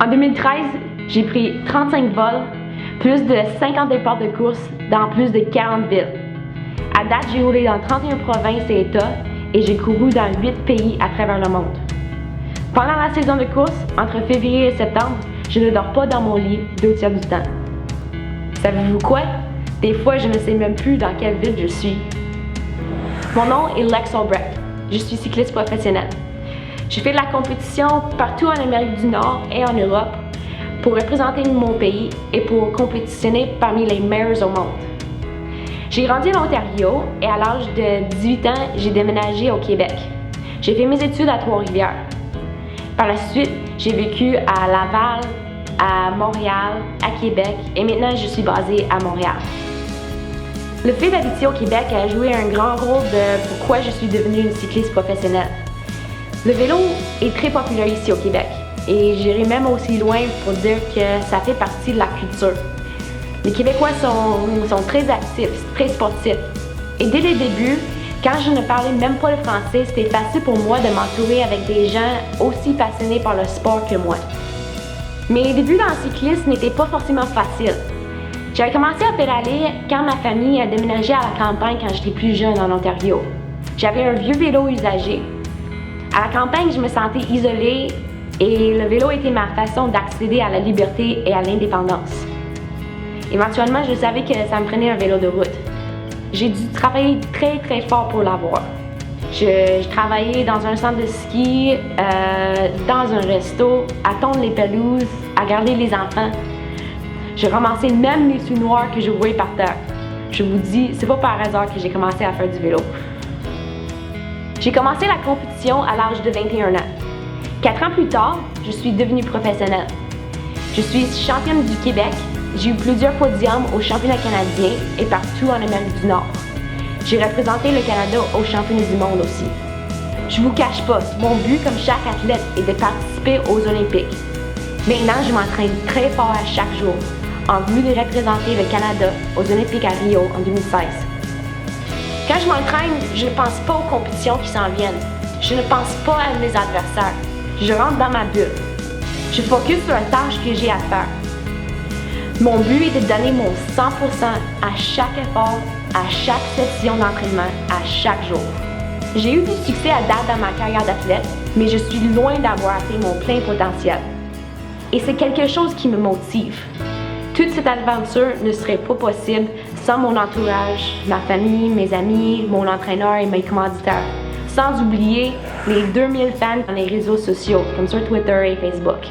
En 2013, j'ai pris 35 vols, plus de 50 départs de course dans plus de 40 villes. À date, j'ai roulé dans 31 provinces et États et j'ai couru dans 8 pays à travers le monde. Pendant la saison de course, entre février et septembre, je ne dors pas dans mon lit 2 tiers du temps. Savez-vous quoi? Des fois, je ne sais même plus dans quelle ville je suis. Mon nom est Lex Albrecht. Je suis cycliste professionnel. J'ai fait de la compétition partout en Amérique du Nord et en Europe pour représenter mon pays et pour compétitionner parmi les meilleurs au monde. J'ai grandi en Ontario et à l'âge de 18 ans, j'ai déménagé au Québec. J'ai fait mes études à Trois-Rivières. Par la suite, j'ai vécu à Laval, à Montréal, à Québec et maintenant je suis basée à Montréal. Le fait d'habiter au Québec a joué un grand rôle de pourquoi je suis devenue une cycliste professionnelle. Le vélo est très populaire ici au Québec et j'irai même aussi loin pour dire que ça fait partie de la culture. Les Québécois sont très actifs, très sportifs. Et dès le début, quand je ne parlais même pas le français, c'était facile pour moi de m'entourer avec des gens aussi passionnés par le sport que moi. Mes débuts dans le cyclisme n'étaient pas forcément faciles. J'avais commencé à pédaler quand ma famille a déménagé à la campagne quand j'étais plus jeune en Ontario. J'avais un vieux vélo usagé. À la campagne, je me sentais isolée et le vélo était ma façon d'accéder à la liberté et à l'indépendance. Éventuellement, je savais que ça me prenait un vélo de route. J'ai dû travailler très fort pour l'avoir. Je travaillais dans un centre de ski, dans un resto, à tondre les pelouses, à garder les enfants. Je ramassais même les sous noirs que je voyais par terre. Je vous dis, c'est pas par hasard que j'ai commencé à faire du vélo. J'ai commencé la compétition à l'âge de 21 ans. 4 ans plus tard, je suis devenue professionnelle. Je suis championne du Québec. J'ai eu plusieurs podiums aux championnats canadiens et partout en Amérique du Nord. J'ai représenté le Canada aux championnats du monde aussi. Je vous cache pas, mon but comme chaque athlète est de participer aux Olympiques. Maintenant, je m'entraîne très fort à chaque jour, en vue de représenter le Canada aux Olympiques à Rio en 2016. Quand je m'entraîne, je ne pense pas aux compétitions qui s'en viennent. Je ne pense pas à mes adversaires. Je rentre dans ma bulle. Je focus sur la tâche que j'ai à faire. Mon but est de donner mon 100% à chaque effort, à chaque session d'entraînement, à chaque jour. J'ai eu du succès à date dans ma carrière d'athlète, mais je suis loin d'avoir atteint mon plein potentiel. Et c'est quelque chose qui me motive. Toute cette aventure ne serait pas possible sans mon entourage, ma famille, mes amis, mon entraîneur et mes commanditaires. Sans oublier les 2000 fans dans les réseaux sociaux, comme sur Twitter et Facebook.